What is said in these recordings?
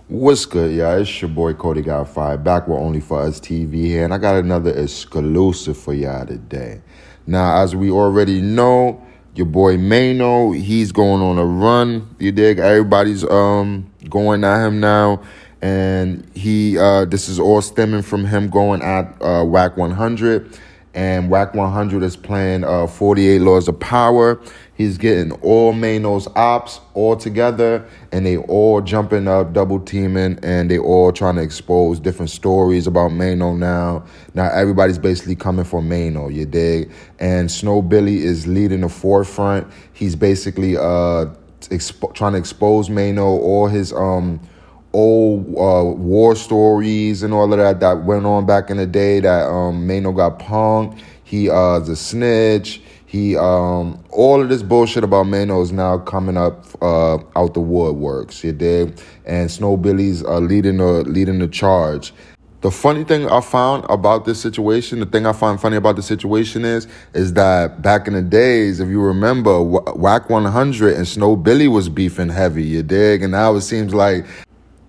What's good, y'all? It's your boy Cody Got Fired, back with Only For Us TV here, and I got another exclusive for y'all today. Now, as we already know, your boy Maino, he's going on a run. You dig? Everybody's going at him now, and he this is all stemming from him going at Wack100, and Wack100 is playing 48 Laws of Power. He's getting all Maino's ops all together, and they all jumping up, double teaming, and they all trying to expose different stories about Maino now. Now everybody's basically coming for Maino, you dig? And Snow Billy is leading the forefront. He's basically trying to expose Maino, all his old war stories and all of that went on back in the day that Maino got punked. He is a snitch. He all of this bullshit about Maino is now coming up out the woodworks, you dig? And Snow Billy's leading the charge. The funny thing I found about this situation, the thing I find funny about the situation is that back in the days, if you remember, Wack100 and Snow Billy was beefing heavy, you dig? And now it seems like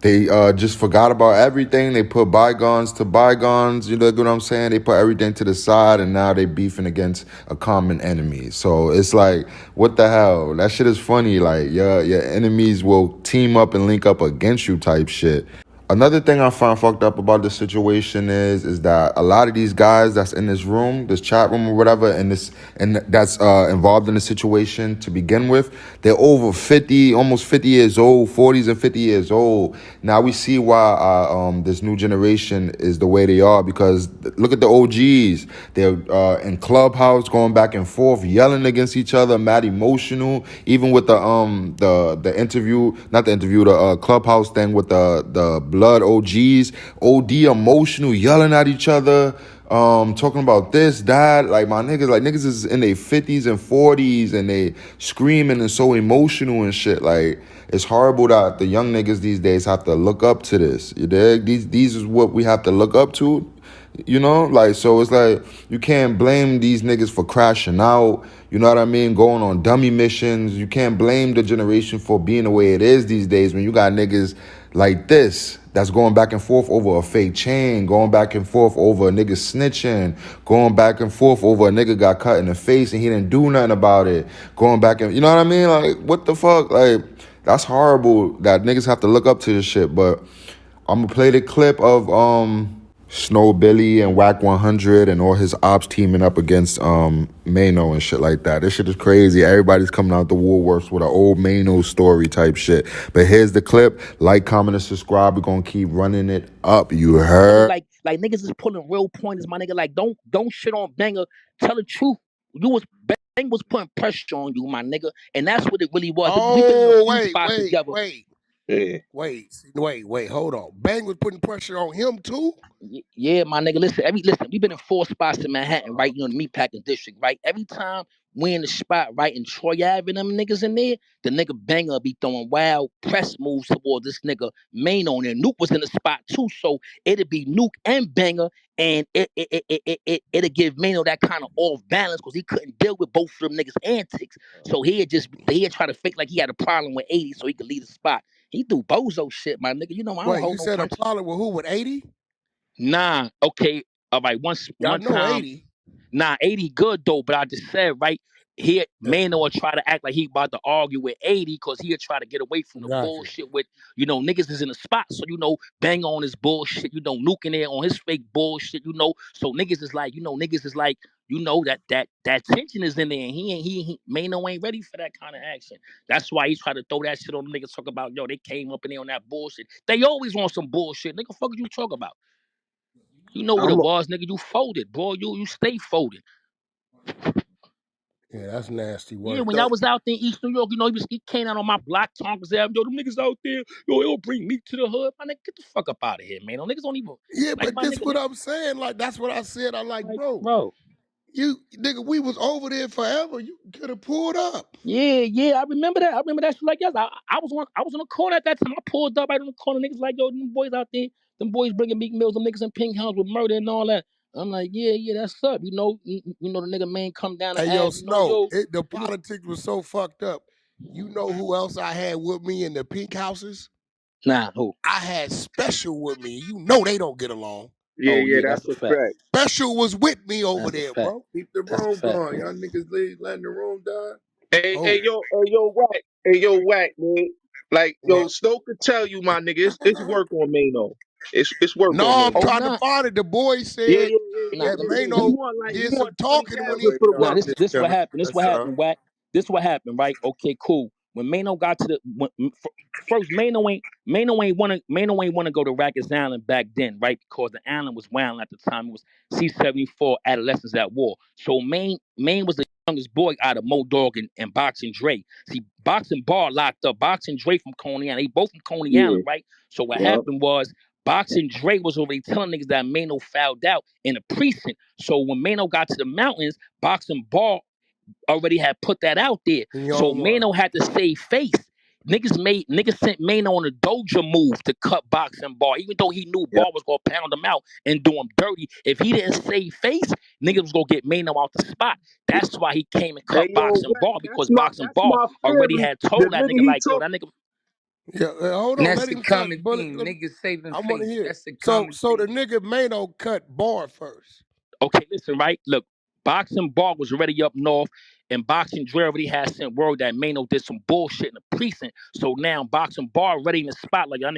they just forgot about everything. They put bygones to bygones. You know what I'm saying? They put everything to the side, and now they beefing against a common enemy. So it's like, what the hell? That shit is funny. Like, your enemies will team up and link up against you type shit. Another thing I find fucked up about this situation is that a lot of these guys that's in this room, this chat room or whatever, and that's involved in the situation to begin with, they're over 50, almost 50 years old, 40s and 50 years old. Now we see why this new generation is the way they are, because look at the OGs. They're in Clubhouse going back and forth, yelling against each other, mad emotional. Even with the interview, not the interview, the Clubhouse thing with the blood OGs, OD emotional, yelling at each other, talking about this, that. Like, my niggas, like, niggas is in their 50s and 40s and they screaming and so emotional and shit. Like, it's horrible that the young niggas these days have to look up to this. You dig? These is what we have to look up to. You know, like, so it's like, you can't blame these niggas for crashing out, you know what I mean, going on dummy missions. You can't blame the generation for being the way it is these days when you got niggas like this that's going back and forth over a fake chain, going back and forth over a nigga snitching, going back and forth over a nigga got cut in the face and he didn't do nothing about it, going back and, you know what I mean, like, what the fuck, like, that's horrible that niggas have to look up to this shit. But I'm gonna play the clip of Snow Billy and Wack100 and all his ops teaming up against Maino and shit like that. This shit is crazy. Everybody's coming out the woodworks with an old Maino story type shit. But here's the clip. Like, comment, and subscribe. We're gonna keep running it up. You heard? Like niggas is pulling real pointers, my nigga. Like, don't shit on Banger. Tell the truth. Bang was putting pressure on you, my nigga, and that's what it really was. We've been in a Oh, few spots together. Yeah. wait, hold on. Bang was putting pressure on him too? Yeah, my nigga. Listen. We've been in 4 spots in Manhattan, right? You know, the meatpacking district, right? Every time we in the spot, right, in Troy Ave and them niggas in there, the nigga Banger be throwing wild press moves towards this nigga Main on there. Nuke was in the spot too, so it'd be Nuke and Banger, and it'd give Mano that kind of off balance because he couldn't deal with both of them niggas' antics. So he'd try to fake like he had a problem with 80 so he could leave the spot. He do bozo shit, my nigga. You know, I don't Wait, you hold no said a punches. problem with who? With 80? Nah, okay. All right. Y'all One know time, 80. nah, 80 good though, but I just said, right, here Mano will try to act like he about to argue with 80 because he'll try to get away from the Gotcha. bullshit with, niggas is in the spot. So, Bang on his bullshit, nuking there on his fake bullshit. So niggas is like, that tension is in there, and he Mano ain't ready for that kind of action. That's why he tried to throw that shit on the niggas, talk about, yo, they came up in there on that bullshit. They always want some bullshit. Nigga, fuck you talk about? You know what I'm it a, was, nigga. You folded, boy. You stay folded. yeah, that's nasty Yeah, work. when y'all was out there in East New York, he came out on my block, Tonkers Avenue. Yo, them niggas out there, yo, it'll bring me to the hood. My nigga, get the fuck up out of here, man. Them niggas don't even, Yeah, like, but my this nigga, what I'm saying. Like, that's what I said. I like, like, bro, bro. you nigga, we was over there forever. You could have pulled up. Yeah, I remember that. I remember that shit like yes. I was on the corner at that time. I pulled up right on the corner. Niggas like, yo, them boys out there, them boys bringing Meek Mills, them niggas in pink house with murder and all that. I'm like, yeah, that's up. The nigga man come down Hey, the yo, Ave, Snow, the you know. politics was so fucked up. You know who else I had with me in the pink houses? Nah, who? I had Special with me. You know they don't get along. Yeah, Oh yeah, yeah, that's that's a a fact. fact. Special was with me over That's a there, fact. bro. Keep the That's a room fact. going. Y'all niggas letting the room die. Oh, Yo, Wack. Hey, yo, Wack, man. Like, yo, what? Snow could tell you, my nigga, it's work on Maino. It's work No, on I'm Oh Maino. trying to nah, find it. The boy Yeah, said yeah, yeah, nah. yeah, that Let yeah, me yeah. let He me. Mano want like he did some want 20 talking when he. thousand for the Nah, work. this what happened. This what happened. Wack. This what happened, right? Okay, cool. When Mano got to the first, Mano ain't want to go to Rikers Island back then, right? Because the island was wild at the time. It was C-74 adolescents at war. So Maine was the youngest boy out of Mo Dog and Boxing Dre. See, Boxing Bar locked up. Boxing Dre from Coney Island. They both from Coney Yeah, Island, right? So what yeah. happened was Boxing Dre was already telling niggas that Mano fouled out in a precinct. So when Mano got to the mountains, Boxing Bar already had put that out there. You So on one. Mano had to save face. Niggas sent Mano on a doja move to cut Boxing Bar, even though he knew Yeah. Bar was gonna pound him out and do him dirty. If he didn't save face, niggas was gonna get Mano out the spot. That's why he came and Hey, cut yo, Boxing Wack, Bar because Boxing that's Bar my already theory. had The told that nigga nigga he like, yo, took. that nigga. Yeah, hold And on. that's Let the him cut. common Bullet. thing. Niggas saving I want to face. hear. That's the So, common so the thing. nigga Mano cut Bar first. Okay, listen, right? Look, Boxing Bar was already up north, and Boxing Dre already had sent word that Mano did some bullshit in the precinct. So now Boxing Bar already in the spot, like that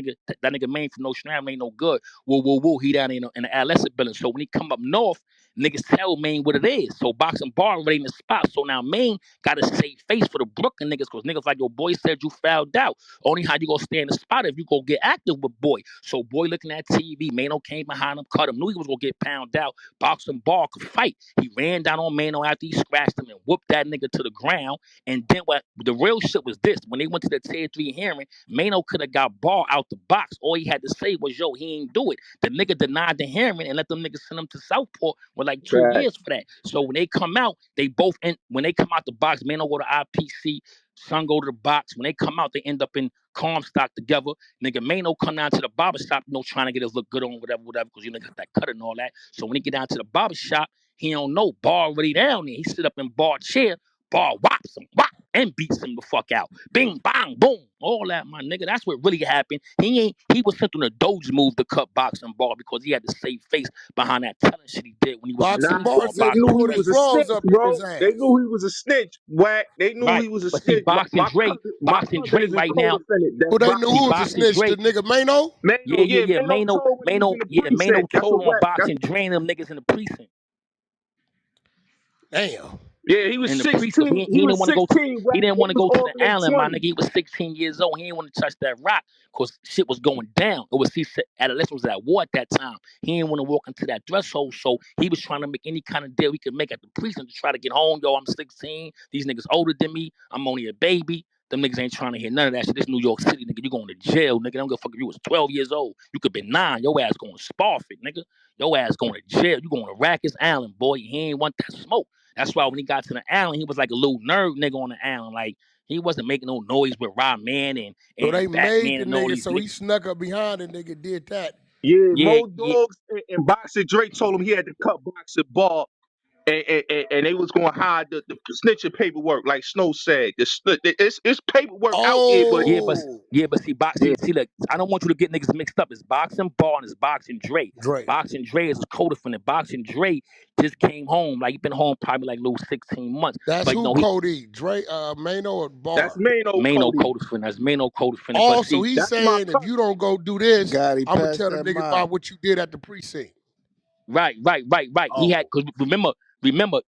nigga Maine from No Shram ain't no good. Woo, woo, woo. He down in the adolescent building. So when he come up north, niggas tell Maine what it is. So Boxing Bar already in the spot. So now Maine got to save face for the Brooklyn niggas, because niggas like, your boy said you fouled out. Only how you gonna stay in the spot if you go get active with boy. So boy looking at TV, Mano came behind him, cut him, knew he was gonna get pounded out. Boxing Bar could fight. He ran down on Mano after he scratched him and whooped that nigga to the ground. And then what the real shit was this: when they went to the tier 3 hearing, Mano could have got Bar out the box. All he had to say was, yo, he ain't do it. The nigga denied the hearing and let them niggas send him to Southport with like 2 years Facts. for that. So when they come out, they both when they come out the box, Mano go to IPC, Son go to the box. When they come out, they end up in Comstock together. Nigga Mano come down to the barber shop, trying to get his look good on whatever, because you know got that cut and all that. So when he get down to the barber shop, he don't know Bar already down there. He sit up in Bar chair, Bar whops him, whop, and beats him the fuck out. Bing, bang, boom, all that, my nigga. That's what really happened. He was sent on a Doge move to cut Boxing Bar because he had to save face behind that telling shit he did when he was in Nah, Boxing Bar Singapore. they said he Boxing knew he put Dre. his was a drawers snitch, up in his bro. They ass. knew he was a snitch. Wack. They knew Right. he was a But see, snitch. Boxing Dre, My Boxing cousin Dre is a right now, co-defendant. Who That's they knew see, who Boxing was a Dre. Boxing snitch? Dre, The nigga Mano? Mano, yeah, Mano told when he was in the Mano precinct. That's a told on fact. Boxing Dre and them niggas in the precinct. Damn. Yeah, he was In the precinct, 'cause 16. he He didn't was want to go to 16. Wack. he didn't They want to was go to all the in their island, my nigga. 20s. He was 16 years old. He didn't want to touch that rock because shit was going down. It was he said adolescents was at war at that time. He didn't want to walk into that threshold, so he was trying to make any kind of deal he could make at the precinct to try to get home. Yo, I'm 16. These niggas older than me. I'm only a baby. Them niggas ain't trying to hear none of that shit. This New York City, nigga. You going to jail, nigga. I don't give a fuck if you was 12 years old. You could be 9. Your ass going to Sparford, nigga. Your ass going to jail. You going to Rikers Island, boy. He ain't want that smoke. That's why when he got to the island, he was like a little nerd nigga on the island. Like he wasn't making no noise with Rob Man So they and made Batman the and all nigga, these so he niggas. snuck up behind the nigga, did that. Yeah, Yeah, Mo yeah, Dogs and Boxer Dre told him he had to cut Boxer Ball, and they was going to hide the snitching paperwork, like Snow said. It's paperwork out here, but yeah, but Oh, yeah, but see, yeah, look, I don't want you to get niggas mixed up. It's Boxing Ball and it's Boxing Dre. Dre. Boxing Dre is a co-defendant. Boxing Dre just came home. Like he been home probably like a little 16 months. That's But you who know, he Cody? Dre, Mano or that's Bar? Mano Mano Cody. co-defendant. That's Mano co-defendant. But Also, see, he's That's my saying if cousin. you don't go do this, God, he I'm gonna passed tell the that niggas mile. about what you did at the precinct. right. He had Oh, because remember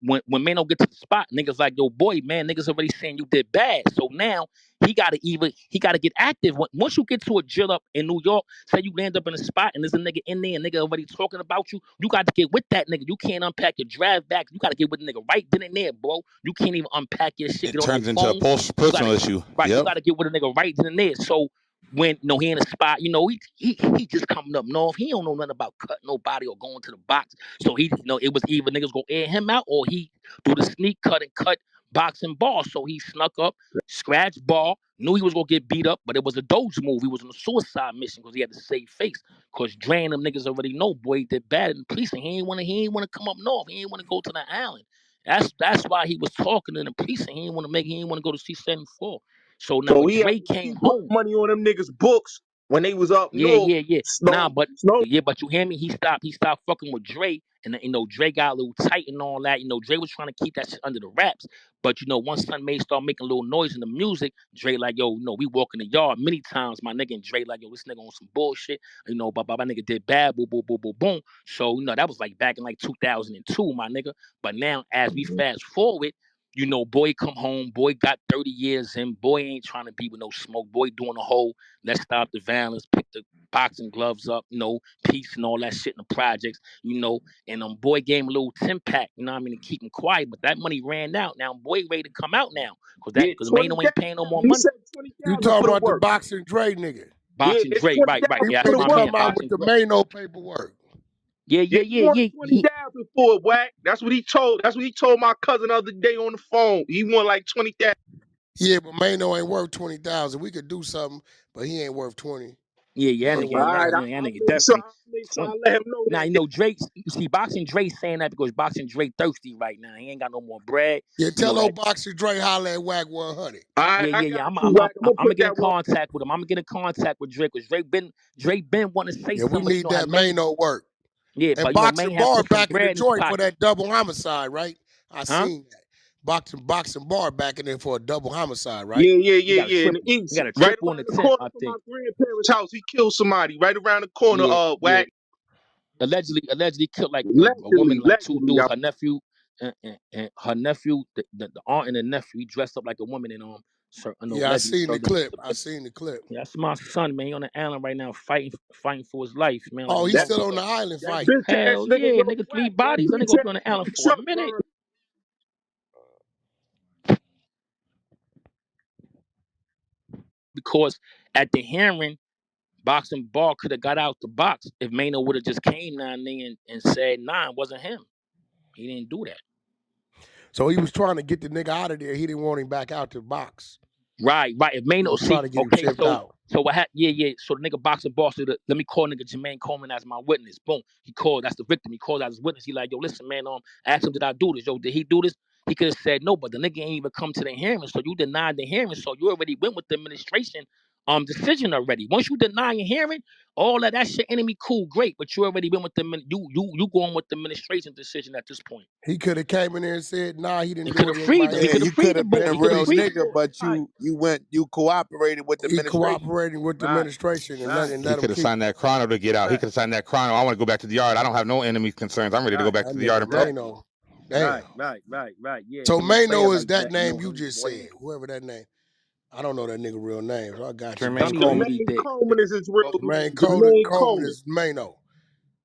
when Mano get to the spot, niggas like, yo, boy, man, niggas already saying you did bad. So now he gotta get active. Once you get to a jail up in New York, say you land up in a spot and there's a nigga in there and nigga already talking about you, you got to get with that nigga. You can't unpack your drive back. You gotta get with the nigga right then and there, bro. You can't even unpack your shit, It get on no turns into a phone. You personal gotta issue. right, you Yep. gotta get with a nigga right then and there. So when he in a spot, he just coming up north. He don't know nothing about cutting nobody or going to the box. So he, it was either niggas go air him out or he do the sneak cut and cut Boxing Ball. So he snuck up, scratched Ball, knew he was gonna get beat up, but it was a Doge move. He was on a suicide mission because he had to save face. Cause drain them niggas already know, boy, he did bad in the police, and he ain't wanna come up north. He ain't wanna go to the island. That's why he was talking in the police, and he ain't wanna go to C-74. So now So when he Dre came put home, money on them niggas' books. when they was up Yeah, north. yeah, yeah. Nah, Snow, but Snow. yeah, but you hear me? He stopped fucking with Dre, and Dre got a little tight and all that. Dre was trying to keep that shit under the wraps. But once Son May start making a little noise in the music, Dre like, yo, we walk in the yard many times, my nigga, and Dre like, yo, this nigga on some bullshit. But my nigga did bad, boom, boom, boom, boom, boom. So that was like back in like 2002, my nigga. But now, as we fast forward. Boy come home, boy got 30 years in, boy ain't trying to be with no smoke, boy doing the whole let's stop the violence, pick the boxing gloves up, peace and all that shit in the projects, and boy gave him a little 10 pack, to keep him quiet. But that money ran out. Now boy ready to come out now. Yeah, Because Mano 20,000. ain't paying no more He money. said You 20,000 talking for the about the work. boxing Dre nigga? Yeah, Boxing it's Dre, right, 20,000 He yeah, for that's the ready to my work. come man, out with boxing the Dre. Maino paperwork. Yeah, Yeah, yeah, he yeah, wanted yeah. 20,000 for it, Wack. That's what he told. That's what he told my cousin the other day on the phone. He wanted like 20,000. Yeah, but Maino ain't worth 20,000. We could do something, but he ain't worth 20. Yeah, He that ain't nigga, worth yeah, All right, that. that I'll nigga make sure. definitely I'll make sure 20. I let him know Now, that. Drake, you see, Boxing Dre saying that because Boxing Dre thirsty right now. He ain't got no more bread. Yeah, tell That old Boxer Dre holla at Wack 100. All right, Yeah, I yeah, got yeah. I'm, you, I'm, I'm, Wack. I'm I'm gonna gonna put get in that one. contact with him. I'm gonna get in contact with Drake because Drake been wanting to say Yeah, we something, but need how that Maine, Maino work. yeah, And but Boxing Maine had Bar put some back in the bread in his joint for pocket, that double homicide, right? I huh? seen that. Boxing Bar back in there for a double homicide, right? Yeah, yeah, He yeah, got a yeah. In the triple. He east, got a right triple in the around the tent, corner I from my think. grandparents' house, he killed somebody. Right around the corner, Yeah, yeah. Wack. Allegedly killed like a woman, Allegedly, like two allegedly. dudes. Her nephew and her nephew, the aunt and the nephew. He dressed up like a woman and Yeah, I allegedly seen the served them clip. to I bitches. seen the clip. Yeah, that's my son, man. He on the island right now, fighting for his life, man, like a Oh, he's That still on motherfucker. the island that fighting. bitch ass Hell nigga yeah, Lil nigga, 3 Wack. That bodies. That nigga bitch gonna ass be on the island nigga for a truck minute. burned. Because at the hearing, Boxing Ball could have got out the box if Mano would have just came down there and said, nah, it wasn't him. He didn't do that. So he was trying to get the nigga out of there. He didn't want him back out the box. Right. If He Mano, was trying see, to get him okay, shipped out. so what happened? Yeah. So the nigga Boxing Ball said, let me call nigga Jermaine Coleman as my witness. Boom. He called. That's the victim. He called as his witness. He like, yo, listen, man. Ask him, did I do this? Yo, did he do this? He could have said no, but the nigga ain't even come to the hearing. So you denied the hearing. So you already went with the administration decision already. Once you deny your hearing, all of that shit enemy cool, great. But you already went with you going with the administration decision at this point. He could have came in there and said, nah, he didn't And could do have it. freed him. He Everybody Yeah, could else. have you could freed the have boy. been a He could have real freed the nigga, boy. but Right. you cooperated with the He administration. cooperating with the Right, administration and right, let He him could have keep signed that chrono to get out. He right, could have signed that chrono. I want to go back to the yard. I don't have no enemy concerns. I'm ready to go right, back that to the yard nigga and pro. exactly. Maino. Damn. Right. Yeah, So he a player Maino is like that that. You name know, you he just boy. said. Whoever that name. I don't know that nigga real name, so I got you. Tell Jermaine me what Coleman. really Jermaine did. Coleman is his real Jermaine name. Coleman, Jermaine Coleman Coleman. is Maino.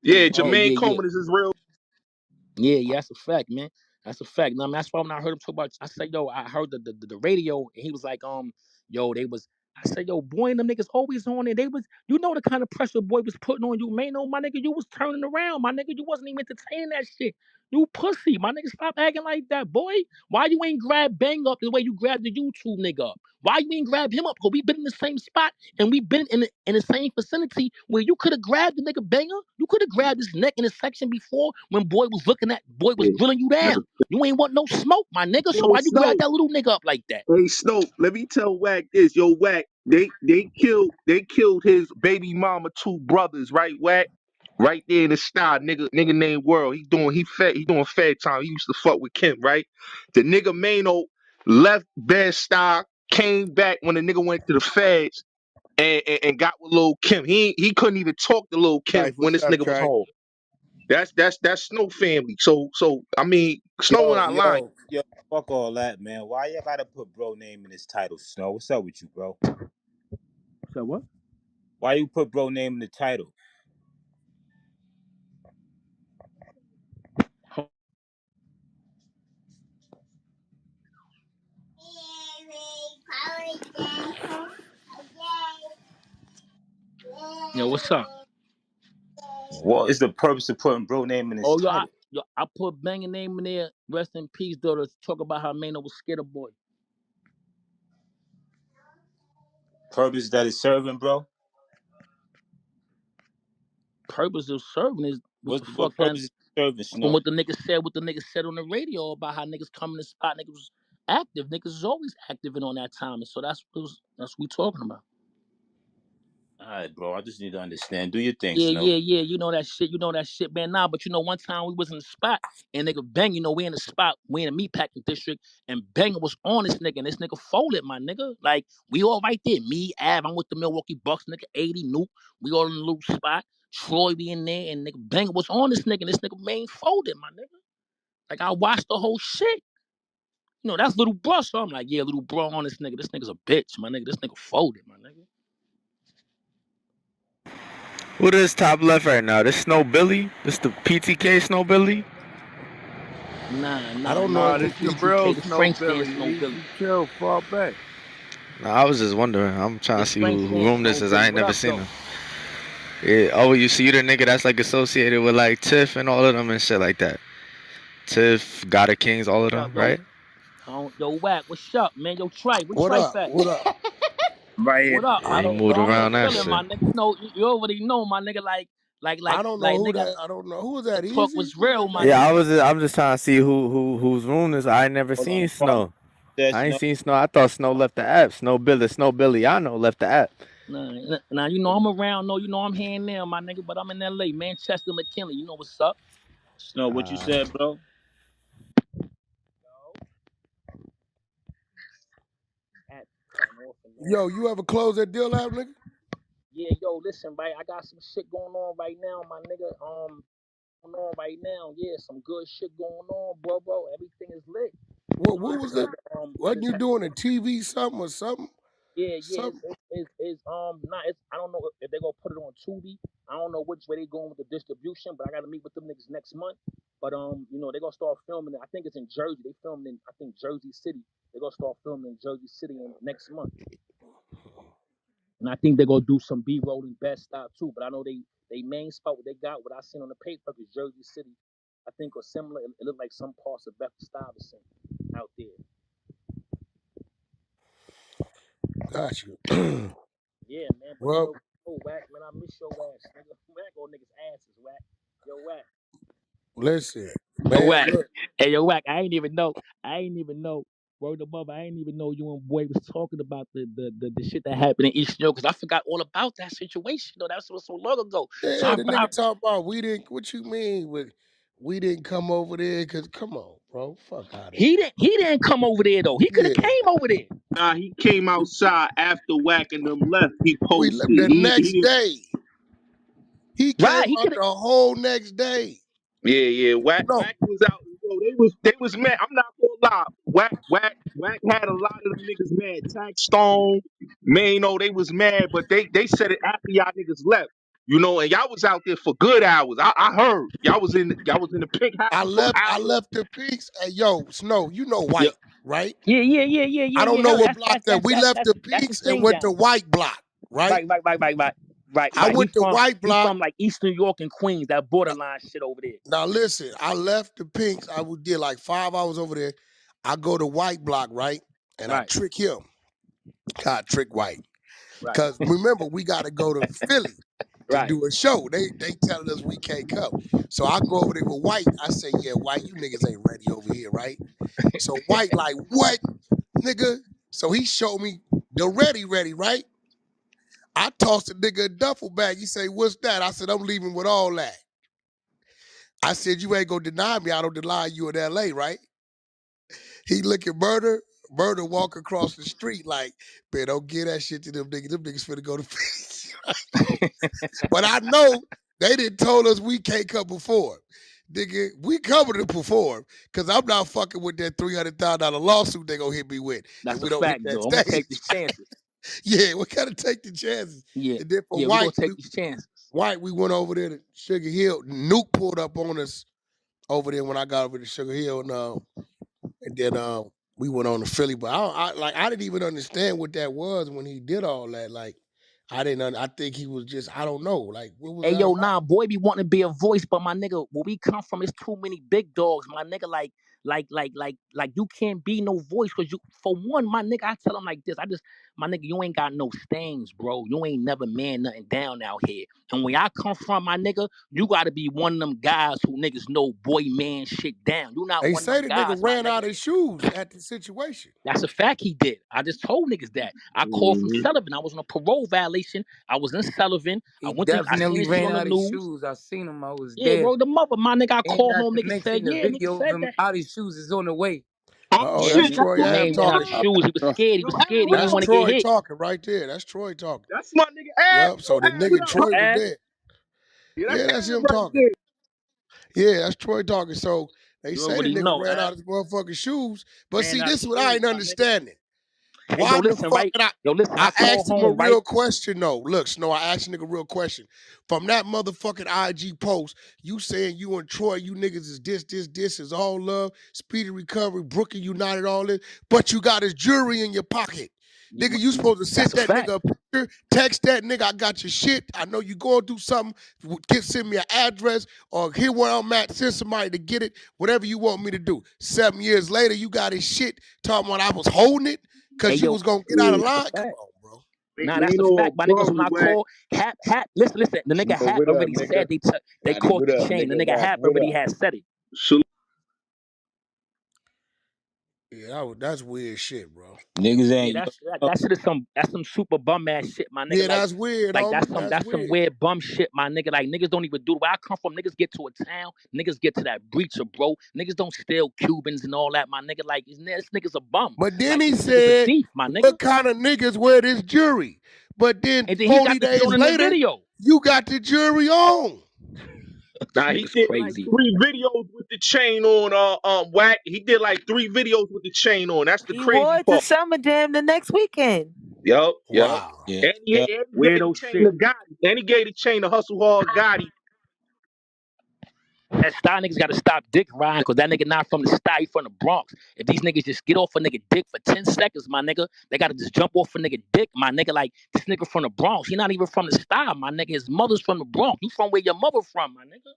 Yeah, Yeah, Jermaine yeah. Coleman is his real. Yeah, that's a fact, man. That's a fact. No, I mean, that's why when I heard him talk about, I said, yo, I heard the radio, and he was like, yo, they was. I said, yo, boy, and them niggas always on it. They was, the kind of pressure boy was putting on you, man. No, my nigga, you was turning around, my nigga. You wasn't even entertaining that shit. You pussy, my nigga. Stop acting like that, boy. Why you ain't grab Bang up the way you grabbed the YouTube nigga up? Why you ain't grab him up? Because we been in the same spot and we been in the same vicinity where you could have grabbed the nigga Banger. You could have grabbed his neck in his section before when boy was boy was Yeah. drilling you down. You ain't want no smoke, my nigga. So Yo, why you grab Snow. that little nigga up like that? Hey, Snow. Let me tell Wack this. Yo, Wack. They killed his baby mama two brothers, right, Wack? Right there in the style, nigga named World. He doing fed time. He used to fuck with Kim, right? The nigga Mano left Bed Stuy, came back when the nigga went to the feds and got with Lil Kim. He couldn't even talk to Lil Kim Trife, when what's this up, nigga was Trife? home. That's Snow family. So I mean, Snow Yo, not lying. yo, yo, fuck all that, man. Why you gotta put bro name in his title, Snow? What's up with you, bro? So what? Why you put bro name in the title? Yo, what's up? What is the purpose of putting bro name in his Oh, title? I put Banging name in there. Rest in peace, daughter. Talk about how Mano was scared of boy. Purpose that is serving, bro? Purpose of serving is what the fuck What that purpose is serving, from Snow? what the nigga said on the radio about how niggas come in the spot, niggas was active. Niggas was always active and on that time. And so that's what we talking about. right, bro. I just need to understand. Do your thing, Yeah, Snow. yeah, yeah. You know that shit. You know that shit, man. Nah, but you know, one time we was in the spot and nigga Bang, you know, we in the spot, we in the meatpacking district, and Bang was on this nigga, and this nigga folded, my nigga. Like, we all right there. Me, Av, I'm with the Milwaukee Bucks, nigga, 80, Nuke. We all in the little spot. Troy be in there, and nigga Bang was on this nigga, and this nigga main folded, my nigga. Like, I watched the whole shit. You know, that's little bro. So I'm like, yeah, little bro on this nigga. This nigga's a bitch, my nigga. This nigga folded, my nigga. Who this top left right now? This Snow Billy? This the PTK Snow Billy? Nah, I nah, don't nah. know Nah, if This he, this the PTK, real the Snow Frank stands Billy. no He Billy. killed far back. Nah, I was just wondering. I'm trying to This see Frank who stands room this no is. I Billy. ain't What never up, seen though? him. Yeah. Oh, you see the nigga that's like associated with like Tiff and all of them and shit like that. Tiff, God of Kings, all of Yo, them, yo, right? yo, Wack, what's up, man? Yo, Trife, where what Trife up? at? What up? Right here. What up? Yeah, he Yo, moved I'm just around that chilling, shit. my nigga. You know, you already know, my nigga. I don't know who Nigga, that. I don't know who was the that. talk Easy? was Who real, that my name? Yeah, nigga. I'm just trying to see whose room this. I ain't never Hold on. seen Pause. Snow. Said I ain't Snow. seen Snow. I thought Snow left the app. Snow Billy, I know left the app. Nah, you know I'm around. No, you know I'm here and there, my nigga. But I'm in L.A., Manchester, McKinley. You know what's up? Snow, what you said, bro? Yo, at cutting off and Yo, on. you ever close that deal out, nigga? Yeah, yo, listen, right? I got some shit going on right now, my nigga. Going on right now. Yeah, some good shit going on, bro. Everything is lit. What was it? I Wasn't just you had doing a TV something or something? yeah. Something. It's not. It's I don't know if they're gonna put it on Tubi. I don't know which way they going with the distribution, but I gotta meet with them niggas next month. But you know they're gonna start filming it. I think it's in Jersey. They filming in I think Jersey City. They're gonna start filming in Jersey City in next month. And I think they're gonna do some B roll in Best Style too. But I know they main spot what they got, what I seen on the paper is Jersey City. I think or similar. It looked like some parts of Beth Stuyvesant out there. Got you. Yeah, man. But Well, yo, Wack, man, I miss your ass, nigga. Wack on niggas' asses, Wack. Yo, Wack. listen, Yo, man. Wack. Look, Hey, yo, Wack. I ain't even know. Word the mother. I ain't even know you and boy was talking about the shit that happened in East New York because I forgot all about that situation. You know, that was so long ago. So yeah, the nigga talk about we didn't. What you mean with we didn't come over there? Cause come on, bro, fuck out of here. he didn't come over there though. He could have Yeah, came over there. Nah, he came outside after whacking them left. He we posted. the He next didn't. day. He came Right? He out could have. the whole next day. Yeah. No, Whack was out. Yo, they was mad. I'm not gonna lie. Whack had a lot of them niggas mad. Tax Stone, Maino, they was mad, but they said it after y'all niggas left. You know, and y'all was out there for good hours. I heard y'all was in the pink house for I hours. left the peaks. Hey, yo, Snow, you know Yeah, White, right? Yeah. I don't know what That's block that's that. that's We that's left that's the that's the peaks and thing went to down. White block, right? I Right. went to White He block. from like East New York and Queens, that borderline shit over there. Now listen, I left the pinks. Did like 5 hours over there. I go to White block, right? And I Right, trick him. I trick White. right, Cause remember, we gotta go to Philly to right. do a show. They telling us we can't come. So I go over there with White. I say, yeah, White, you niggas ain't ready over here, right? So White like, what, nigga? So he showed me the ready, right? I tossed the nigga a duffel bag. He say, what's that? I said, I'm leaving with all that. I said, you ain't gonna deny me. I don't deny you in LA, right? He look at Murder walk across the street like, man, don't give that shit to them niggas. Them niggas finna go to peace. But I know they didn't told us we can't come perform. Nigga, we coming to perform because I'm not fucking with that $300,000 lawsuit they gonna hit me with if That's a we don't hit fact, that though. I'm gonna take stage. these chances. Yeah, we gotta take the chances. Yeah, And then for yeah, we gonna White, take these chances. we went over there to Sugar Hill. Nuke pulled up on us over there when I got over to Sugar Hill, and then we went on to Philly. But I didn't even understand what that was when he did all that. Like I didn't. I think he was just. I don't know. Like what was Hey, that yo, about? nah, boy be wanting to be a voice, but my nigga, where we come from, it's too many big dogs, my nigga. Like, Like you can't be no voice because you, for one, my nigga, I tell him like this. My nigga, you ain't got no stains, bro. You ain't never man nothing down out here. And where I come from, my nigga, you gotta be one of them guys who niggas know boy man shit down. You not They one of say them the nigga guys, my ran nigga. out of shoes at the situation. That's a fact he did. I just told niggas that. I called from Mm-hmm. Sullivan. I was on a parole violation. I was in Sullivan. He I seen definitely this shit ran on the out his news. shoes. I seen him. I was Yeah, there. bro, the mother, my nigga, I And called not home. to Nigga said, mention the yeah, nigga video of said him that. out his shoes is on the way. Oh Oh, Yeah, that's shit, nigga, that's Troy your my Ave man ran out of talking. shoes. He was scared. He yo was scared. He didn't That's want to get Troy hit. talking right there. That's Troy talking. that's my nigga Ab. Yep. Yo, So the Ab, what nigga up, Who Troy bro? was ass? there. Yeah, that's Yeah, that's Ab him right talking. there. Yeah, that's Troy talking. So they You say the already nigga know, ran Ab. out of his motherfucking shoes. But Ran see, out of this is what I shoes, ain't my nigga. understanding. Hey, yo, Why the listen, fuck? right? And Yo, listen, I I called asked him a home, right? real question though. Look, Snow, I asked a nigga a real question. From that motherfucking IG post, you saying you and Troy, you niggas is this is all love, speedy recovery, Brooklyn United, all this, but you got his jewelry in your pocket. Nigga, you supposed to send That's a that fact. nigga a picture, text that nigga, I got your shit. I know you going through something. Send me an address or here where I'm at, send somebody to get it, whatever you want me to do. 7 years later, you got his shit talking about I was holding it Hey, because you yo, was going to get out of Yeah. that's a line. Come fact. on, bro. Nah, that's Ain't a no fact, my niggas. When bums, I Wack. call listen, the nigga Snow, Hap what up, already nigga? said they Gotti, caught what the up, chain. The nigga? nigga Wack, Hap what already up? had said it. Salute. Yeah, that's weird shit, bro. Niggas Yeah, ain't. that shit is some super bum ass shit, my nigga. Yeah, that's weird, Like homie. That's that's some weird. weird bum shit, my nigga. Like niggas don't even do where I come from. Niggas get to a town, niggas get to that breacher, bro. Niggas don't steal Cubans and all that, my nigga. Like this nigga's a bum. But then Like he this nigga's a said, thief, my nigga. what kind of niggas wear this jury? But then And then he 40 got the shit days on in the later, video. you got the jury on. This Nah, he nigga's did like crazy. 3 videos with the chain on. Wack. He did like 3 videos with the chain on. That's the He wore crazy it to part. Summer Jam the next weekend. Yup, yup. Wow. Yeah. And Yeah. he gave the Weirdo chain to shit. Gotti. And he gave the chain to Hustle Hard Gotti. That style niggas gotta stop dick riding because that nigga not from the style, he from the Bronx. If these niggas just get off a nigga dick for 10 seconds, my nigga, they gotta just jump off a nigga dick, my nigga. Like this nigga from the Bronx. He not even from the style, my nigga. His mother's from the Bronx. You from where your mother from, my nigga?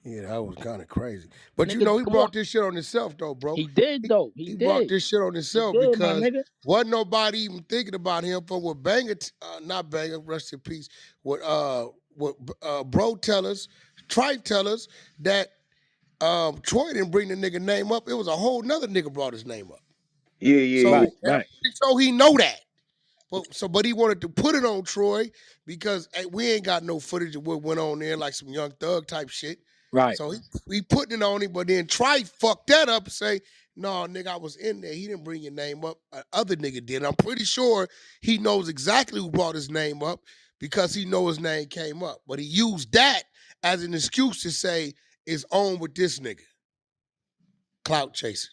Yeah, that was kind of crazy. But you Nigga, know, he come on. brought this shit on himself, though, bro. He did He, though. He he brought did. this shit on He himself did, my because nigga. wasn't nobody even thinking about him for what Banger, not Banger, rest in peace, what Bro tell us, Trife tell us that Troy didn't bring the nigga name up. It was a whole nother nigga brought his name up. Yeah, yeah, yeah. So, Right, and I'm right, pretty sure he know that. But he wanted to put it on Troy because hey, we ain't got no footage of what went on there, like some Young Thug type shit. right. So he putting it on him, but then Trife fucked that up and say, no, nigga, I was in there. He didn't bring your name up. Other nigga did. I'm pretty sure he knows exactly who brought his name up because he know his name came up. But he used that as an excuse to say it's on with this nigga. Clout chasing.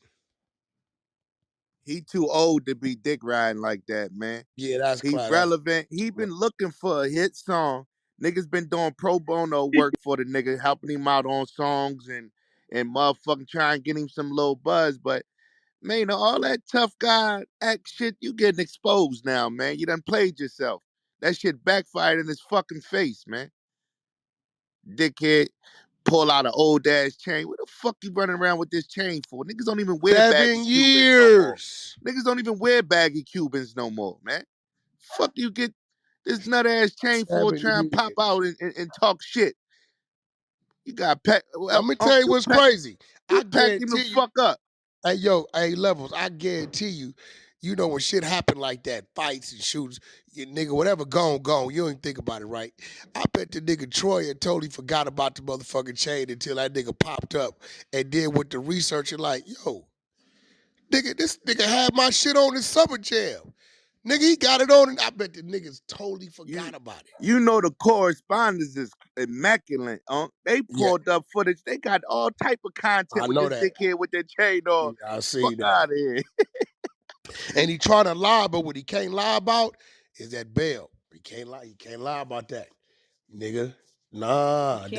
He too old to be dick riding like that, man. Yeah, that's He clout. That's relevant. He been looking for a hit song. Niggas been doing pro bono work for the nigga, helping him out on songs and motherfucking trying to get him some little buzz. But man, all that tough guy act shit, you getting exposed now, man. You done played yourself. That shit backfired in his fucking face, man. Dickhead. Pull out an old ass chain. What the fuck you running around with this chain for? Niggas don't even wear 7 baggy Cubans no more. years. Niggas don't even wear baggy Cubans no more, man. Fuck you get this nut ass chain for 7 trying to pop out years. and talk shit. You got pack. I'm gonna tell you what's crazy. You I packed him the guarantee you. fuck up. Hey, yo, hey, Levels, I guarantee you, you know when shit happen like that, fights and shootings, you nigga, whatever, gone. You don't even think about it, right? I bet the nigga Troy had totally forgot about the motherfucking chain until that nigga popped up and then with the research and like, yo, nigga, this nigga had my shit on his summer jam. Nigga, he got it on and I bet the niggas totally forgot about it. You know the correspondence is immaculate, They Yeah, pulled up footage. They got all type of content I with know this that. dickhead with that chain on. Yeah, I see Fuck that. out of here. And he trying to lie, but what he can't lie about is that bail. He can't lie about that. Nigga, You nah, can't